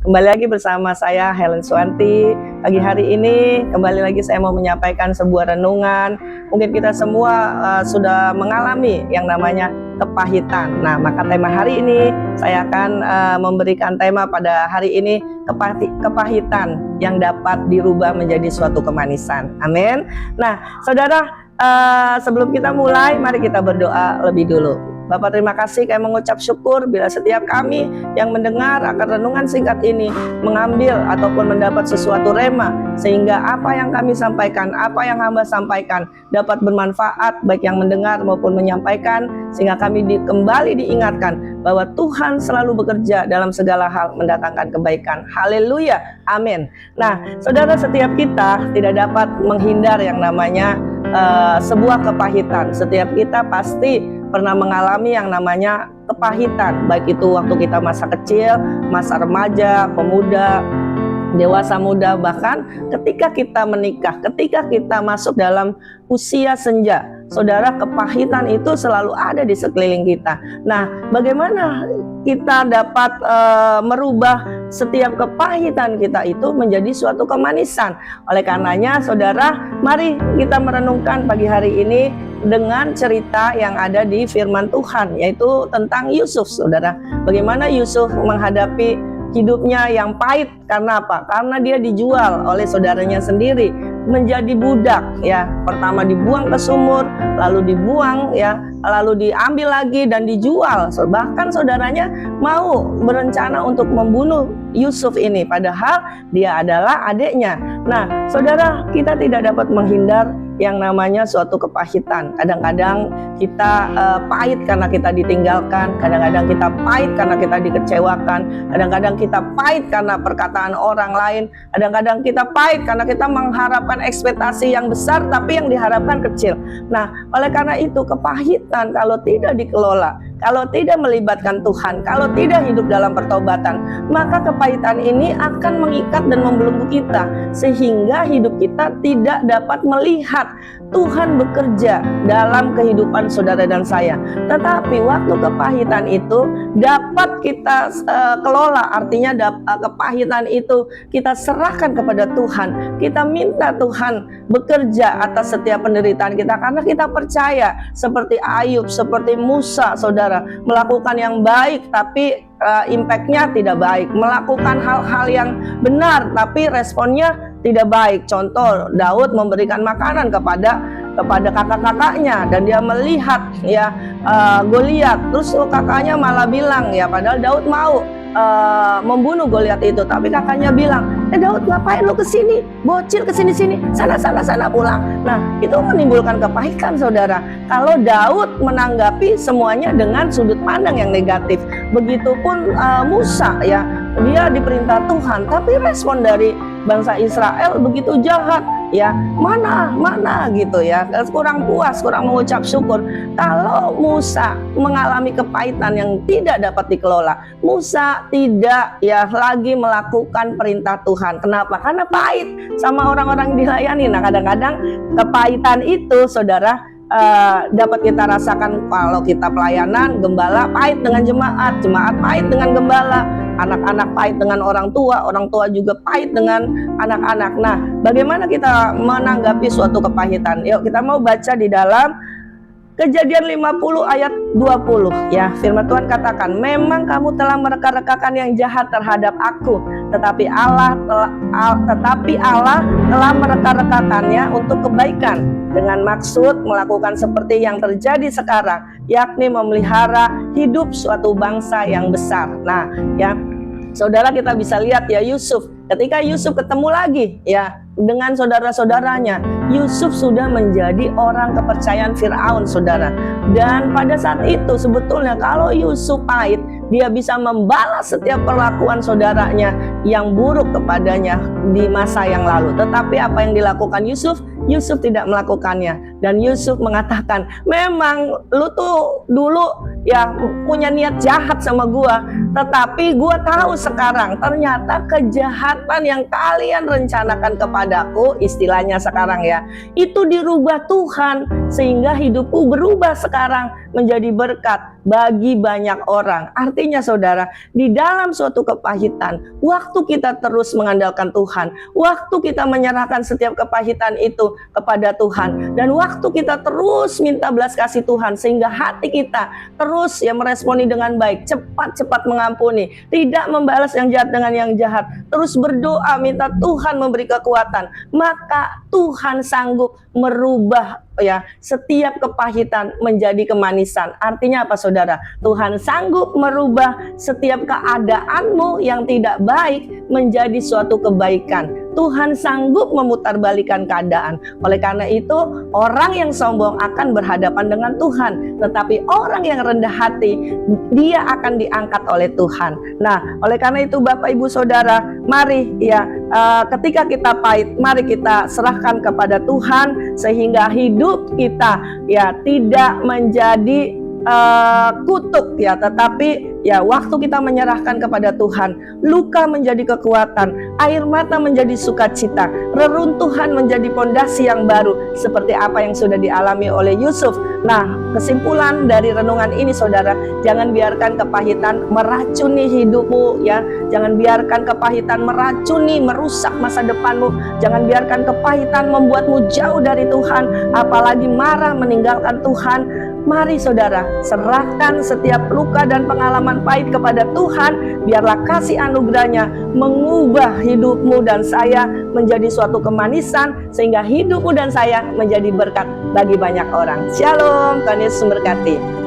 Kembali lagi bersama saya Helen Suwanti. Pagi hari ini kembali lagi saya mau menyampaikan sebuah renungan. Mungkin kita semua sudah mengalami yang namanya kepahitan. Nah, maka tema hari ini saya akan memberikan tema pada hari ini, kepahitan yang dapat dirubah menjadi suatu kemanisan. Amin. Nah, saudara, sebelum kita mulai, mari kita berdoa lebih dulu. Bapak, terima kasih, kami mengucap syukur bila setiap kami yang mendengar akan renungan singkat ini mengambil ataupun mendapat sesuatu rema, sehingga apa yang kami sampaikan, apa yang hamba sampaikan dapat bermanfaat baik yang mendengar maupun menyampaikan, sehingga kami kembali diingatkan bahwa Tuhan selalu bekerja dalam segala hal mendatangkan kebaikan. Haleluya, amin. Nah, saudara, setiap kita tidak dapat menghindar yang namanya sebuah kepahitan. Setiap kita pasti pernah mengalami yang namanya kepahitan, baik itu waktu kita masa kecil, masa remaja, pemuda, dewasa muda, bahkan ketika kita menikah, ketika kita masuk dalam usia senja. Saudara, kepahitan itu selalu ada di sekeliling kita. Nah, bagaimana kita dapat merubah setiap kepahitan kita itu menjadi suatu kemanisan? Oleh karenanya, saudara, mari kita merenungkan pagi hari ini dengan cerita yang ada di firman Tuhan, yaitu tentang Yusuf, saudara. Bagaimana Yusuf menghadapi hidupnya yang pahit, karena apa? Karena dia dijual oleh saudaranya sendiri menjadi budak, ya. Pertama dibuang ke sumur, lalu dibuang, ya, lalu diambil lagi dan dijual. Bahkan saudaranya mau berencana untuk membunuh Yusuf ini, padahal dia adalah adiknya. Nah, saudara, kita tidak dapat menghindar yang namanya suatu kepahitan. Kadang-kadang kita pahit karena kita ditinggalkan, kadang-kadang kita pahit karena kita dikecewakan, kadang-kadang kita pahit karena perkataan orang lain, kadang-kadang kita pahit karena kita mengharapkan ekspektasi yang besar tapi yang diharapkan kecil. Nah, oleh karena itu kepahitan kalau tidak dikelola, kalau tidak melibatkan Tuhan, kalau tidak hidup dalam pertobatan, maka kepahitan ini akan mengikat dan membelenggu kita, sehingga hidup kita tidak dapat melihat Tuhan bekerja dalam kehidupan saudara dan saya. Tetapi waktu kepahitan itu dapat kita kelola, artinya kepahitan itu kita serahkan kepada Tuhan. Kita minta Tuhan bekerja atas setiap penderitaan kita, karena kita percaya seperti Ayub, seperti Musa, saudara, melakukan yang baik tapi impactnya tidak baik, melakukan hal-hal yang benar tapi responnya tidak baik. Contoh, Daud memberikan makanan kepada kakak-kakaknya dan dia melihat, ya, Goliat, terus kakaknya malah bilang, ya, padahal Daud mau membunuh Goliat itu, tapi kakaknya bilang, Daud, ngapain lu kesini, bocil, kesini-sini, sana pulang. Nah, itu menimbulkan kepahitan, saudara. Kalau Daud menanggapi semuanya dengan sudut pandang yang negatif. Begitupun Musa, ya, dia diperintah Tuhan, tapi respon dari bangsa Israel begitu jahat, ya, mana gitu, ya, kurang puas, kurang mengucap syukur. Kalau Musa mengalami kepahitan yang tidak dapat dikelola, Musa tidak, ya, lagi melakukan perintah Tuhan. Kenapa? Karena pahit sama orang-orang yang dilayani. Nah, kadang-kadang kepahitan itu, saudara, dapat kita rasakan kalau kita pelayanan, gembala pahit dengan jemaat, jemaat pahit dengan gembala, anak-anak pahit dengan orang tua juga pahit dengan anak-anak. Nah, bagaimana kita menanggapi suatu kepahitan? Yuk kita mau baca di dalam Kejadian 50 ayat 20, ya. Firman Tuhan katakan, memang kamu telah mereka-rekakan yang jahat terhadap aku, tetapi Allah telah mereka-rekakannya untuk kebaikan, dengan maksud melakukan seperti yang terjadi sekarang, yakni memelihara hidup suatu bangsa yang besar. Nah, ya, saudara, kita bisa lihat, ya, Yusuf, ketika Yusuf ketemu lagi, ya, dengan saudara-saudaranya, Yusuf sudah menjadi orang kepercayaan Firaun, saudara. Dan pada saat itu sebetulnya kalau Yusuf pahit, dia bisa membalas setiap perlakuan saudaranya yang buruk kepadanya di masa yang lalu. Tetapi apa yang dilakukan Yusuf? Yusuf tidak melakukannya. Dan Yusuf mengatakan, memang lu tuh dulu ya punya niat jahat sama gua, tetapi gua tahu sekarang ternyata kejahatan yang kalian rencanakan kepadaku, istilahnya sekarang ya, itu dirubah Tuhan sehingga hidupku berubah sekarang menjadi berkat bagi banyak orang. Artinya saudara, di dalam suatu kepahitan, waktu kita terus mengandalkan Tuhan, waktu kita menyerahkan setiap kepahitan itu kepada Tuhan, dan waktu kita terus minta belas kasih Tuhan sehingga hati kita terus ya meresponi dengan baik, cepat-cepat mengampuni, tidak membalas yang jahat dengan yang jahat, terus berdoa minta Tuhan memberi kekuatan, maka Tuhan sanggup merubah ya setiap kepahitan menjadi kemanisan. Artinya apa saudara? Tuhan sanggup merubah setiap keadaanmu yang tidak baik menjadi suatu kebaikan. Tuhan sanggup memutarbalikkan keadaan. Oleh karena itu, orang yang sombong akan berhadapan dengan Tuhan, tetapi orang yang rendah hati, dia akan diangkat oleh Tuhan. Nah, oleh karena itu Bapak Ibu Saudara, mari ya ketika kita pahit, mari kita serahkan kepada Tuhan sehingga hidup kita ya tidak menjadi kutuk ya, tetapi ya waktu kita menyerahkan kepada Tuhan, luka menjadi kekuatan, air mata menjadi sukacita, reruntuhan menjadi pondasi yang baru, seperti apa yang sudah dialami oleh Yusuf. Nah, kesimpulan dari renungan ini saudara, jangan biarkan kepahitan meracuni hidupmu ya, jangan biarkan kepahitan meracuni, merusak masa depanmu, jangan biarkan kepahitan membuatmu jauh dari Tuhan, apalagi marah meninggalkan Tuhan. Mari saudara, serahkan setiap luka dan pengalaman pahit kepada Tuhan. Biarlah kasih anugerahnya mengubah hidupmu dan saya menjadi suatu kemanisan, sehingga hidupmu dan saya menjadi berkat bagi banyak orang. Shalom, Tuhan Yesus memberkati.